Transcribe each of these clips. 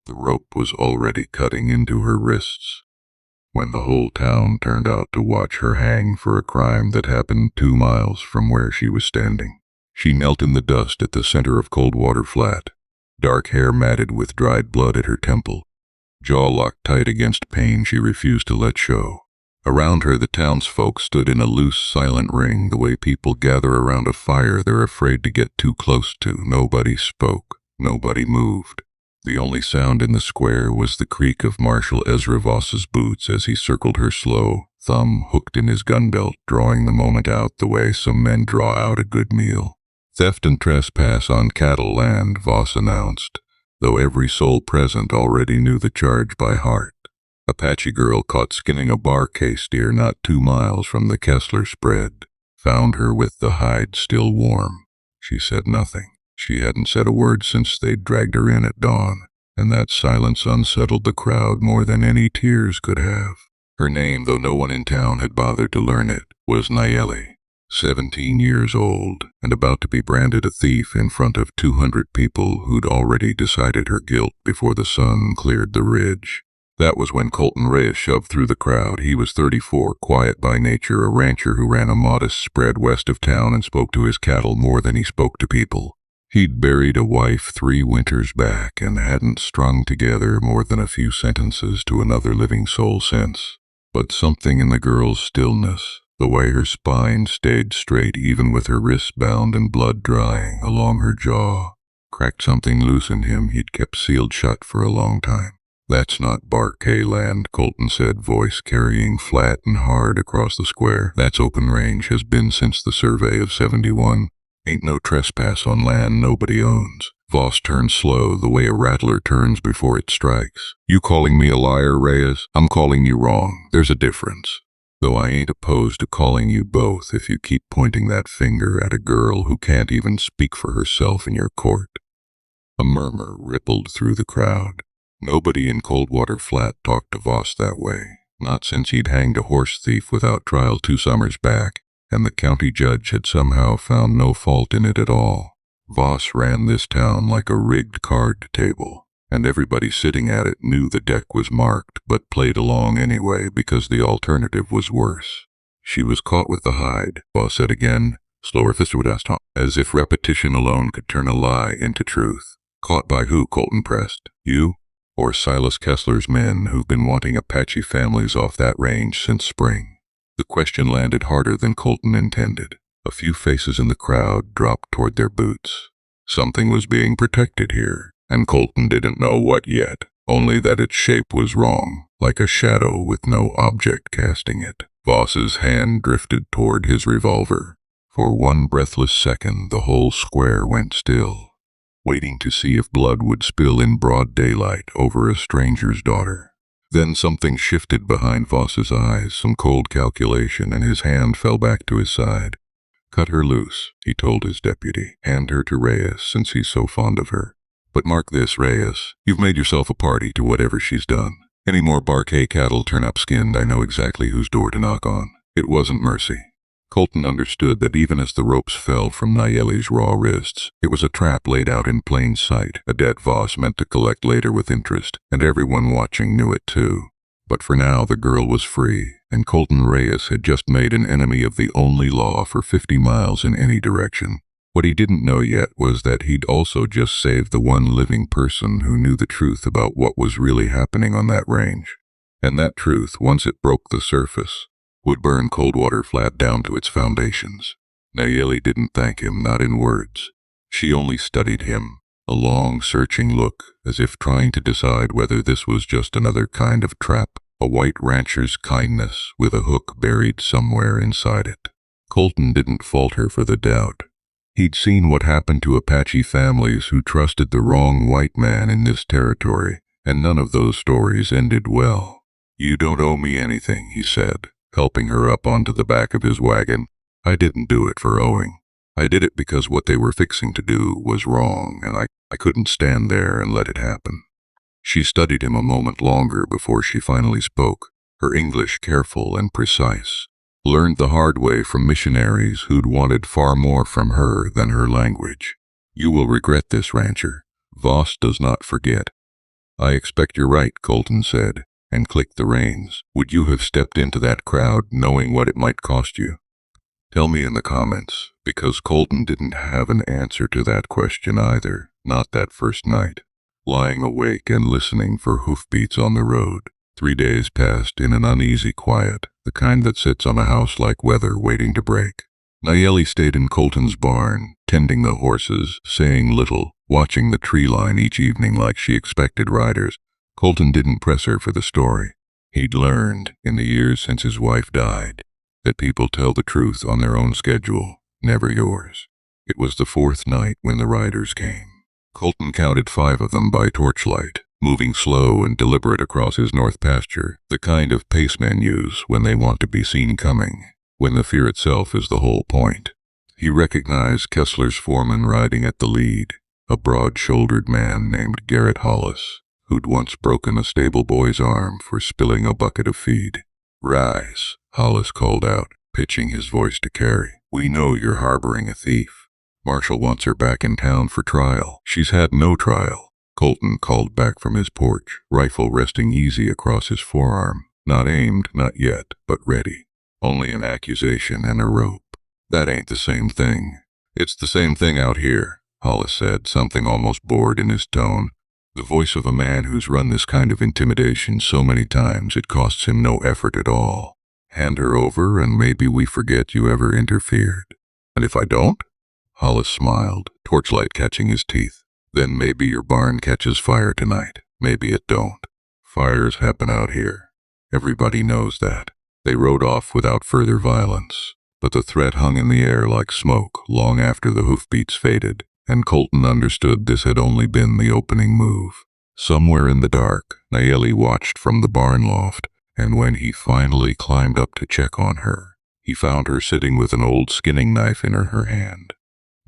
The rope was already cutting into her wrists when the whole town turned out to watch her hang for a crime that happened 2 miles from where she was standing. She knelt in the dust at the center of Coldwater Flat, dark hair matted with dried blood at her temple, jaw locked tight against pain she refused to let show. Around her, the townsfolk stood in a loose, silent ring, the way people gather around a fire they're afraid to get too close to. Nobody spoke. Nobody moved. The only sound in the square was the creak of Marshal Ezra Voss's boots as he circled her slow, thumb hooked in his gun belt, drawing the moment out the way some men draw out a good meal. "Theft and trespass on cattle land," Voss announced, though every soul present already knew the charge by heart. Apache girl caught skinning a bar case deer not 2 miles from the Kessler spread. Found her with the hide still warm. She said nothing. She hadn't said a word since they'd dragged her in at dawn, and that silence unsettled the crowd more than any tears could have. Her name, though no one in town had bothered to learn it, was Nayeli, 17 years old, and about to be branded a thief in front of 200 people who'd already decided her guilt before the sun cleared the ridge. That was when Colton Reyes shoved through the crowd. He was 34, quiet by nature, a rancher who ran a modest spread west of town and spoke to his cattle more than he spoke to people. He'd buried a wife 3 winters back and hadn't strung together more than a few sentences to another living soul since. But something in the girl's stillness, the way her spine stayed straight even with her wrists bound and blood drying along her jaw, cracked something loose in him he'd kept sealed shut for a long time. "That's not Barkay land," Colton said, voice carrying flat and hard across the square. "That's open range, has been since the survey of 71. Ain't no trespass on land nobody owns." Voss turned slow, the way a rattler turns before it strikes. "You calling me a liar, Reyes? I'm calling you wrong. There's a difference. Though I ain't opposed to calling you both if you keep pointing that finger at a girl who can't even speak for herself in your court." A murmur rippled through the crowd. Nobody in Coldwater Flat talked to Voss that way, not since he'd hanged a horse thief without trial 2 summers back, and the county judge had somehow found no fault in it at all. Voss ran this town like a rigged card table, and everybody sitting at it knew the deck was marked but played along anyway because the alternative was worse. "She was caught with the hide," Voss said again, slower fisted with us, as if repetition alone could turn a lie into truth. "Caught by who?" Colton pressed. "You? Or Silas Kessler's men who've been wanting Apache families off that range since spring?" The question landed harder than Colton intended. A few faces in the crowd dropped toward their boots. Something was being protected here, and Colton didn't know what yet, only that its shape was wrong, like a shadow with no object casting it. Voss's hand drifted toward his revolver. For one breathless second, the whole square went still, waiting to see if blood would spill in broad daylight over a stranger's daughter. Then something shifted behind Voss's eyes, some cold calculation, and his hand fell back to his side. "Cut her loose," he told his deputy. "Hand her to Reyes, since he's so fond of her. But mark this, Reyes, you've made yourself a party to whatever she's done. Any more Barkay cattle turn up skinned, I know exactly whose door to knock on." It wasn't mercy. Colton understood that even as the ropes fell from Nayeli's raw wrists, it was a trap laid out in plain sight, a debt Voss meant to collect later with interest, and everyone watching knew it too. But for now the girl was free, and Colton Reyes had just made an enemy of the only law for 50 miles in any direction. What he didn't know yet was that he'd also just saved the one living person who knew the truth about what was really happening on that range. And that truth, once it broke the surface, would burn Coldwater Flat down to its foundations. Nayeli didn't thank him, not in words. She only studied him, a long, searching look, as if trying to decide whether this was just another kind of trap, a white rancher's kindness with a hook buried somewhere inside it. Colton didn't fault her for the doubt. He'd seen what happened to Apache families who trusted the wrong white man in this territory, and none of those stories ended well. "You don't owe me anything," he said, helping her up onto the back of his wagon. "I didn't do it for owing. I did it because what they were fixing to do was wrong, and I couldn't stand there and let it happen." She studied him a moment longer before she finally spoke, her English careful and precise. Learned the hard way from missionaries who'd wanted far more from her than her language. "You will regret this, rancher. Voss does not forget. "I expect you're right," Colton said, and clicked the reins. "Would you have stepped into that crowd knowing what it might cost you?" Tell me in the comments, because Colton didn't have an answer to that question either, not that first night. Lying awake and listening for hoofbeats on the road, 3 days passed in an uneasy quiet, the kind that sits on a house like weather waiting to break. Nayeli stayed in Colton's barn, tending the horses, saying little, watching the tree line each evening like she expected riders. Colton didn't press her for the story. He'd learned, in the years since his wife died, that people tell the truth on their own schedule, never yours. It was the 4th night when the riders came. Colton counted 5 of them by torchlight, moving slow and deliberate across his north pasture, the kind of pace men use when they want to be seen coming, when the fear itself is the whole point. He recognized Kessler's foreman riding at the lead, a broad-shouldered man named Garrett Hollis, who'd once broken a stable boy's arm for spilling a bucket of feed. "Rise," Hollis called out, pitching his voice to Carrie. "We know you're harboring a thief. Marshal wants her back in town for trial." "She's had no trial," Colton called back from his porch, rifle resting easy across his forearm. "Not aimed, not yet, but ready. Only an accusation and a rope." "That ain't the same thing." "It's the same thing out here," Hollis said, something almost bored in his tone. The voice of a man who's run this kind of intimidation so many times it costs him no effort at all. "Hand her over and maybe we forget you ever interfered." "And if I don't?" Hollis smiled, torchlight catching his teeth. "Then maybe your barn catches fire tonight. Maybe it don't. Fires happen out here. Everybody knows that." They rode off without further violence, but the threat hung in the air like smoke long after the hoofbeats faded, and Colton understood this had only been the opening move. Somewhere in the dark, Nayeli watched from the barn loft, and when he finally climbed up to check on her, he found her sitting with an old skinning knife in her hand.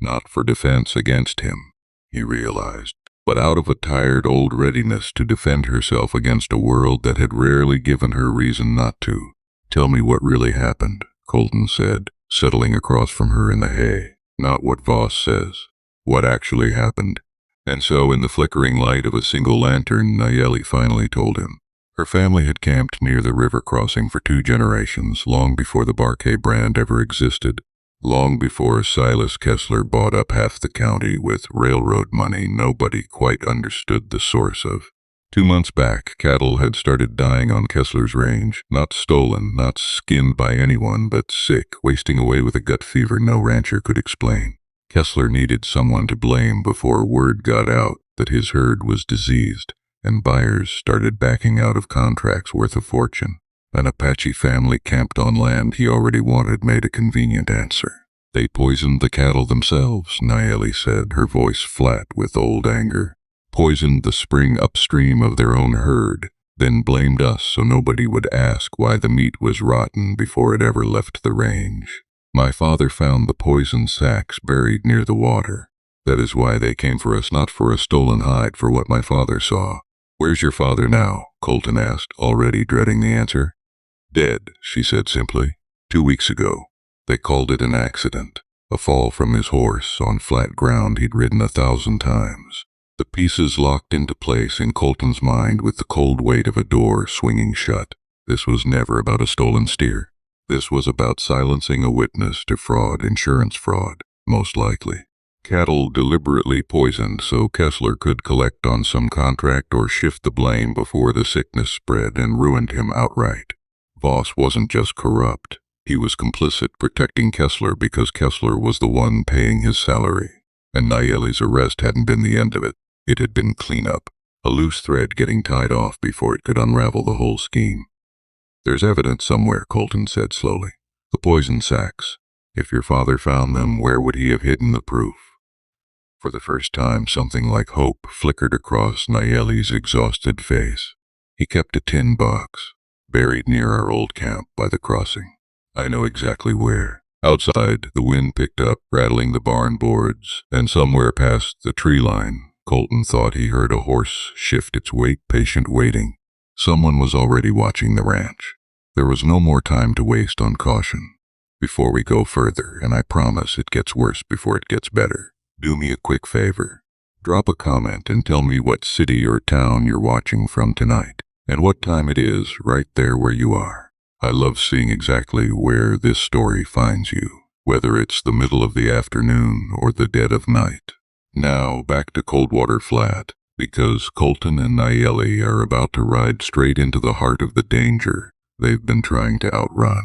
Not for defense against him, he realized, but out of a tired old readiness to defend herself against a world that had rarely given her reason not to. "Tell me what really happened," Colton said, settling across from her in the hay. "Not what Voss says. What actually happened." And so, in the flickering light of a single lantern, Nayeli finally told him. Her family had camped near the river crossing for 2 generations, long before the Barkay brand ever existed, long before Silas Kessler bought up half the county with railroad money nobody quite understood the source of. 2 months back, cattle had started dying on Kessler's range, not stolen, not skinned by anyone, but sick, wasting away with a gut fever no rancher could explain. Kessler needed someone to blame before word got out that his herd was diseased, and buyers started backing out of contracts worth a fortune. An Apache family camped on land he already wanted made a convenient answer. "They poisoned the cattle themselves," Nayeli said, her voice flat with old anger. "Poisoned the spring upstream of their own herd, then blamed us so nobody would ask why the meat was rotten before it ever left the range. My father found the poison sacks buried near the water. That is why they came for us, not for a stolen hide, for what my father saw." "Where's your father now?" Colton asked, already dreading the answer. "Dead," she said simply. 2 weeks ago. They called it an accident. A fall from his horse on flat ground he'd ridden 1,000 times. The pieces locked into place in Colton's mind with the cold weight of a door swinging shut. This was never about a stolen steer. This was about silencing a witness to fraud, insurance fraud, most likely. Cattle deliberately poisoned so Kessler could collect on some contract or shift the blame before the sickness spread and ruined him outright. Voss wasn't just corrupt. He was complicit, protecting Kessler because Kessler was the one paying his salary. And Nayeli's arrest hadn't been the end of it. It had been cleanup, a loose thread getting tied off before it could unravel the whole scheme. "There's evidence somewhere," Colton said slowly. "The poison sacks. If your father found them, where would he have hidden the proof?" For the first time, something like hope flickered across Nayeli's exhausted face. "He kept a tin box, buried near our old camp by the crossing. I know exactly where." Outside, the wind picked up, rattling the barn boards, and somewhere past the tree line, Colton thought he heard a horse shift its weight, patient waiting. Someone was already watching the ranch. There was no more time to waste on caution. "Before we go further, and I promise it gets worse before it gets better, do me a quick favor. Drop a comment and tell me what city or town you're watching from tonight, and what time it is right there where you are. I love seeing exactly where this story finds you, whether it's the middle of the afternoon or the dead of night. Now back to Coldwater Flat, because Colton and Nayeli are about to ride straight into the heart of the danger they've been trying to outrun.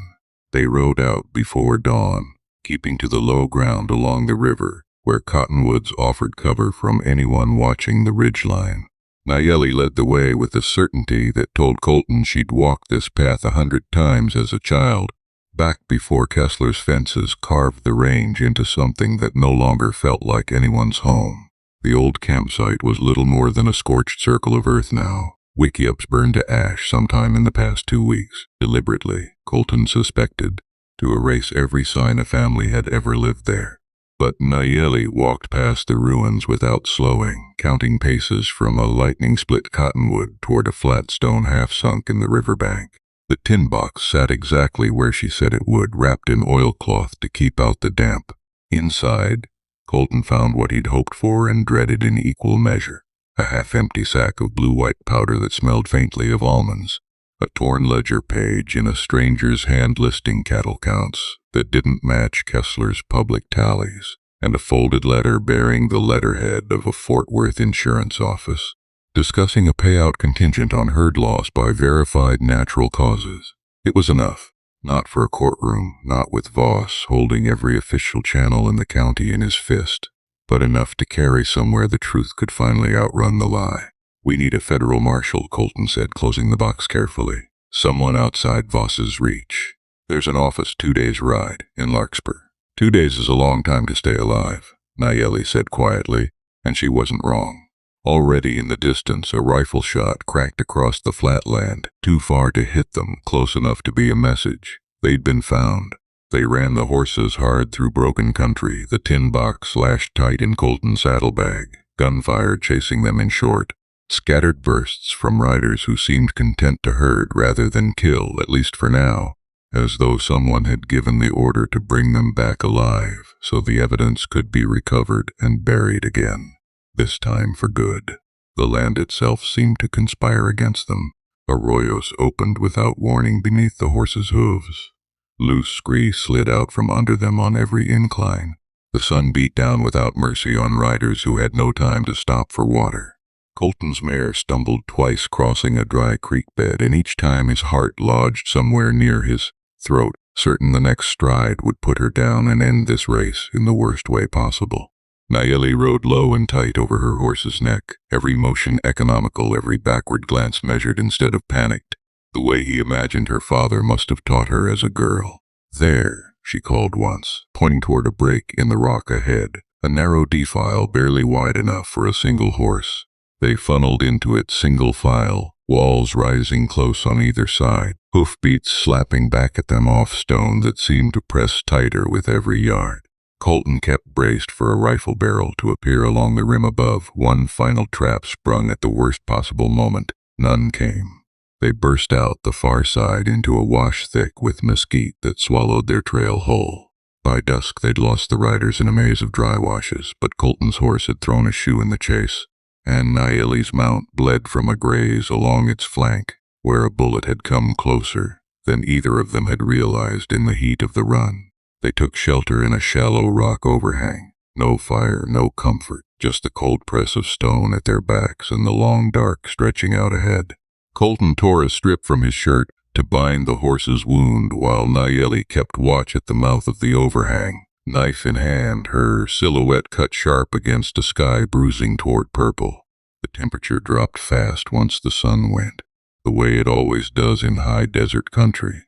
They rode out before dawn, keeping to the low ground along the river, where cottonwoods offered cover from anyone watching the ridgeline. Nayeli led the way with a certainty that told Colton she'd walked this path 100 times as a child, back before Kessler's fences carved the range into something that no longer felt like anyone's home. The old campsite was little more than a scorched circle of earth now, wickiups burned to ash sometime in the past 2 weeks, deliberately, Colton suspected, to erase every sign a family had ever lived there. But Nayeli walked past the ruins without slowing, counting paces from a lightning-split cottonwood toward a flat stone half-sunk in the riverbank. The tin box sat exactly where she said it would, wrapped in oilcloth to keep out the damp. Inside, Colton found what he'd hoped for and dreaded in equal measure: a half-empty sack of blue-white powder that smelled faintly of almonds, a torn ledger page in a stranger's hand listing cattle counts that didn't match Kessler's public tallies, and a folded letter bearing the letterhead of a Fort Worth insurance office, discussing a payout contingent on herd loss by verified natural causes. It was enough. Not for a courtroom, not with Voss holding every official channel in the county in his fist, but enough to carry somewhere the truth could finally outrun the lie. "We need a federal marshal," Colton said, closing the box carefully. "Someone outside Voss's reach. There's an office 2 days' ride in Larkspur." 2 days is a long time to stay alive, Nayeli said quietly, and she wasn't wrong. Already in the distance, a rifle shot cracked across the flatland, too far to hit them, close enough to be a message. They'd been found. They ran the horses hard through broken country, the tin box lashed tight in Colton's saddlebag, Gunfire chasing them in short. Scattered bursts from riders who seemed content to herd rather than kill, at least for now, as though someone had given the order to bring them back alive so the evidence could be recovered and buried again. This time for good. The land itself seemed to conspire against them. Arroyos opened without warning beneath the horses' hooves. Loose scree slid out from under them on every incline. The sun beat down without mercy on riders who had no time to stop for water. Colton's mare stumbled twice crossing a dry creek bed, and each time his heart lodged somewhere near his throat, certain the next stride would put her down and end this race in the worst way possible. Nayeli rode low and tight over her horse's neck, every motion economical, every backward glance measured instead of panicked, the way he imagined her father must have taught her as a girl. "There," she called once, pointing toward a break in the rock ahead, a narrow defile barely wide enough for a single horse. They funneled into it single file, walls rising close on either side, hoofbeats slapping back at them off stone that seemed to press tighter with every yard. Colton kept braced for a rifle barrel to appear along the rim above, one final trap sprung at the worst possible moment. None came. They burst out the far side into a wash thick with mesquite that swallowed their trail whole. By dusk they'd lost the riders in a maze of dry washes, but Colton's horse had thrown a shoe in the chase, and Nayeli's mount bled from a graze along its flank, where a bullet had come closer than either of them had realized in the heat of the run. They took shelter in a shallow rock overhang. No fire, no comfort, just the cold press of stone at their backs and the long dark stretching out ahead. Colton tore a strip from his shirt to bind the horse's wound while Nayeli kept watch at the mouth of the overhang, knife in hand, her silhouette cut sharp against a sky bruising toward purple. The temperature dropped fast once the sun went, the way it always does in high desert country.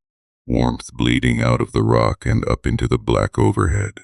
Warmth bleeding out of the rock and up into the black overhead.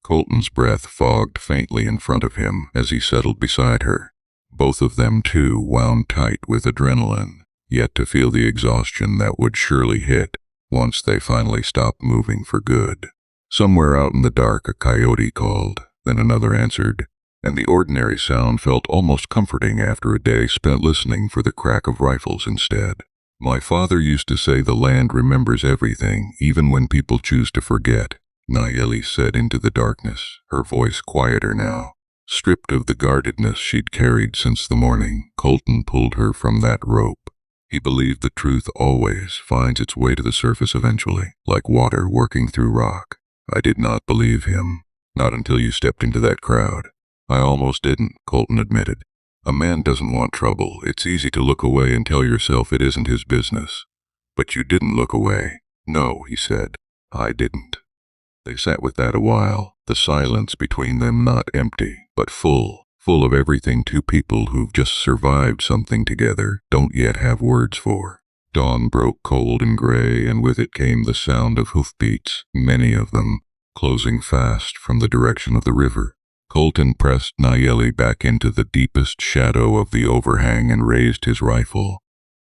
Colton's breath fogged faintly in front of him as he settled beside her. Both of them, too, wound tight with adrenaline, yet to feel the exhaustion that would surely hit once they finally stopped moving for good. Somewhere out in the dark a coyote called, then another answered, and the ordinary sound felt almost comforting after a day spent listening for the crack of rifles instead. "My father used to say the land remembers everything, even when people choose to forget," Nayeli said into the darkness, her voice quieter now. Stripped of the guardedness she'd carried since the morning, Colton pulled her from that rope. He believed the truth always finds its way to the surface eventually, like water working through rock. I did not believe him. Not until you stepped into that crowd. I almost didn't, Colton admitted. A man doesn't want trouble. It's easy to look away and tell yourself it isn't his business. But you didn't look away. No, he said. I didn't. They sat with that a while, the silence between them not empty, but full of everything two people who've just survived something together don't yet have words for. Dawn broke cold and gray, and with it came the sound of hoofbeats, many of them, closing fast from the direction of the river. Colton pressed Nayeli back into the deepest shadow of the overhang and raised his rifle.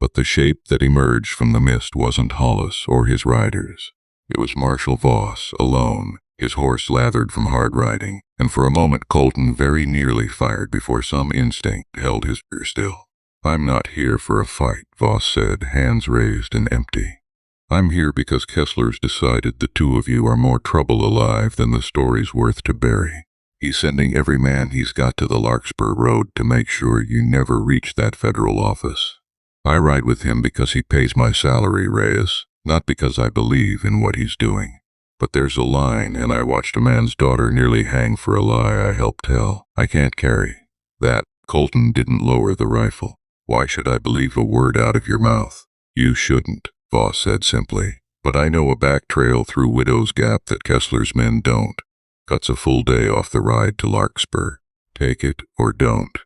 But the shape that emerged from the mist wasn't Hollis or his riders. It was Marshal Voss, alone, his horse lathered from hard riding, and for a moment Colton very nearly fired before some instinct held his ear still. I'm not here for a fight, Voss said, hands raised and empty. I'm here because Kessler's decided the two of you are more trouble alive than the story's worth to bury. He's sending every man he's got to the Larkspur road to make sure you never reach that federal office. I ride with him because he pays my salary, Reyes, not because I believe in what he's doing. But there's a line, and I watched a man's daughter nearly hang for a lie I helped tell. I can't carry that. Colton didn't lower the rifle. Why should I believe a word out of your mouth? You shouldn't, Voss said simply. But I know a back trail through Widow's Gap that Kessler's men don't. Cuts a full day off the ride to Larkspur. Take it or don't.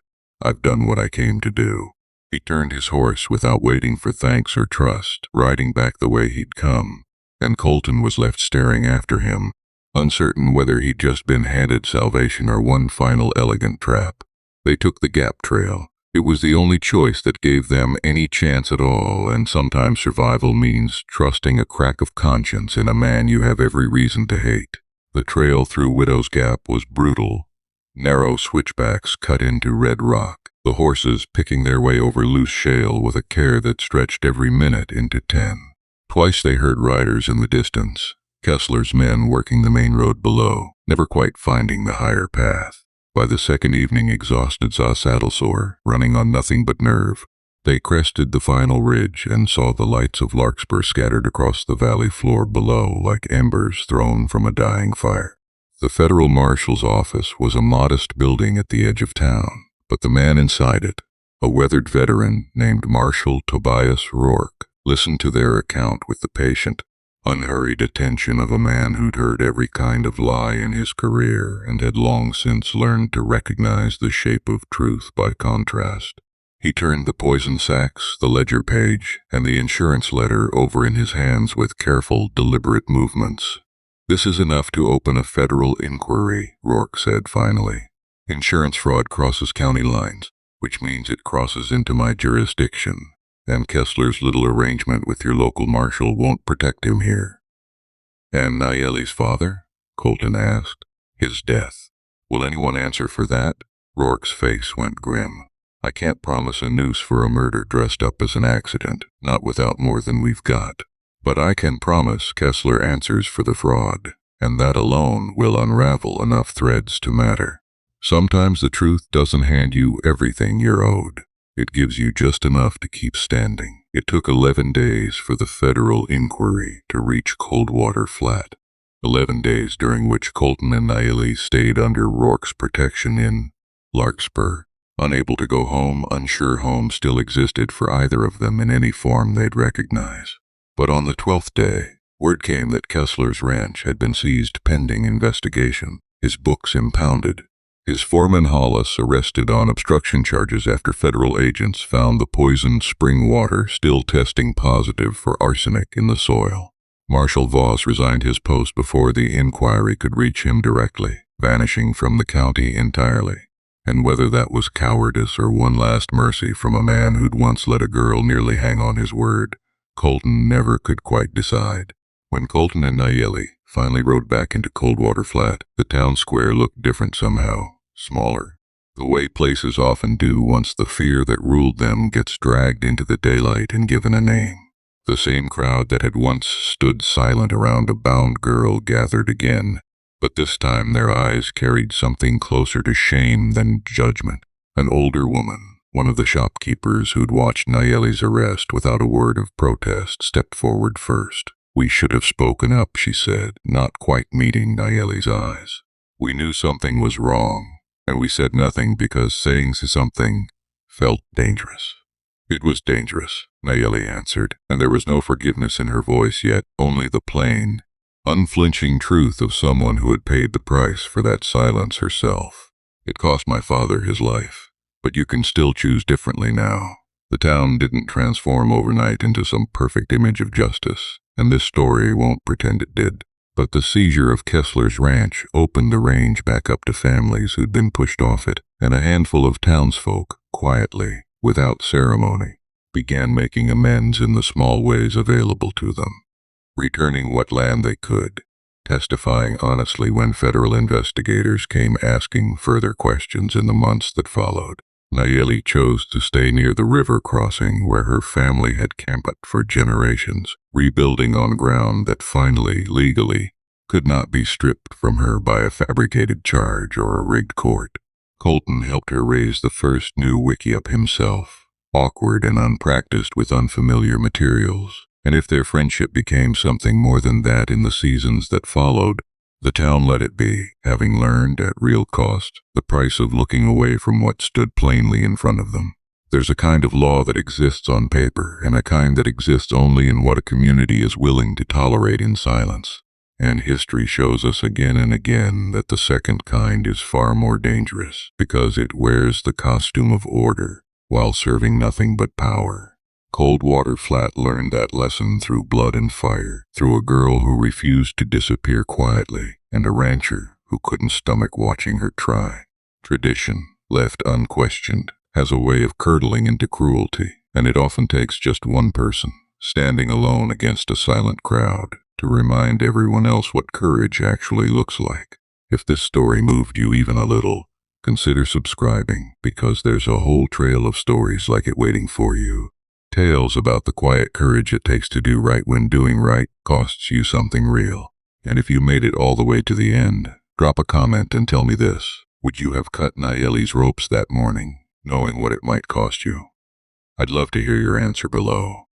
I've done what I came to do. He turned his horse without waiting for thanks or trust, riding back the way he'd come, and Colton was left staring after him, uncertain whether he'd just been handed salvation or one final elegant trap. They took the Gap Trail. It was the only choice that gave them any chance at all, and sometimes survival means trusting a crack of conscience in a man you have every reason to hate. The trail through Widow's Gap was brutal. Narrow switchbacks cut into red rock, the horses picking their way over loose shale with a care that stretched every minute into 10. Twice they heard riders in the distance, Kessler's men working the main road below, never quite finding the higher path. By the second evening, exhausted, saddle sore, running on nothing but nerve, they crested the final ridge and saw the lights of Larkspur scattered across the valley floor below like embers thrown from a dying fire. The federal marshal's office was a modest building at the edge of town, but the man inside it, a weathered veteran named Marshal Tobias Rourke, listened to their account with the patient, unhurried attention of a man who'd heard every kind of lie in his career and had long since learned to recognize the shape of truth by contrast. He turned the poison sacks, the ledger page, and the insurance letter over in his hands with careful, deliberate movements. This is enough to open a federal inquiry, Rourke said finally. Insurance fraud crosses county lines, which means it crosses into my jurisdiction, and Kessler's little arrangement with your local marshal won't protect him here. And Nayeli's father? Colton asked. His death. Will anyone answer for that? Rourke's face went grim. I can't promise a noose for a murder dressed up as an accident, not without more than we've got. But I can promise Kessler answers for the fraud, and that alone will unravel enough threads to matter. Sometimes the truth doesn't hand you everything you're owed. It gives you just enough to keep standing. It took 11 days for the federal inquiry to reach Coldwater Flat. 11 days during which Colton and Nayeli stayed under Rourke's protection in Larkspur. Unable to go home, unsure home still existed for either of them in any form they'd recognize. But on the 12th day, word came that Kessler's ranch had been seized pending investigation, his books impounded, his foreman Hollis arrested on obstruction charges after federal agents found the poisoned spring water still testing positive for arsenic in the soil. Marshal Voss resigned his post before the inquiry could reach him directly, vanishing from the county entirely. And whether that was cowardice or one last mercy from a man who'd once let a girl nearly hang on his word, Colton never could quite decide. When Colton and Nayeli finally rode back into Coldwater Flat, the town square looked different somehow, smaller. The way places often do once the fear that ruled them gets dragged into the daylight and given a name. The same crowd that had once stood silent around a bound girl gathered again, But this time their eyes carried something closer to shame than judgment. An older woman, one of the shopkeepers who'd watched Nayeli's arrest without a word of protest, stepped forward first. "We should have spoken up," she said, not quite meeting Nayeli's eyes. "We knew something was wrong, and we said nothing because saying something felt dangerous." "It was dangerous," Nayeli answered, and there was no forgiveness in her voice yet, only the plain, unflinching truth of someone who had paid the price for that silence herself. "It cost my father his life, but you can still choose differently now." The town didn't transform overnight into some perfect image of justice, and this story won't pretend it did. But the seizure of Kessler's ranch opened the range back up to families who'd been pushed off it, and a handful of townsfolk, quietly, without ceremony, began making amends in the small ways available to them, returning what land they could, testifying honestly when federal investigators came asking further questions in the months that followed. Nayeli chose to stay near the river crossing where her family had camped for generations, rebuilding on ground that finally, legally, could not be stripped from her by a fabricated charge or a rigged court. Colton helped her raise the first new wiki-up himself, awkward and unpracticed with unfamiliar materials, and if their friendship became something more than that in the seasons that followed, the town let it be, having learned, at real cost, the price of looking away from what stood plainly in front of them. There's a kind of law that exists on paper, and a kind that exists only in what a community is willing to tolerate in silence. And history shows us again and again that the second kind is far more dangerous, because it wears the costume of order, while serving nothing but power. Coldwater Flat learned that lesson through blood and fire, through a girl who refused to disappear quietly, and a rancher who couldn't stomach watching her try. Tradition, left unquestioned, has a way of curdling into cruelty, and it often takes just one person, standing alone against a silent crowd, to remind everyone else what courage actually looks like. If this story moved you even a little, consider subscribing, because there's a whole trail of stories like it waiting for you. Tales about the quiet courage it takes to do right when doing right costs you something real. And if you made it all the way to the end, drop a comment and tell me this: would you have cut Nayeli's ropes that morning, knowing what it might cost you? I'd love to hear your answer below.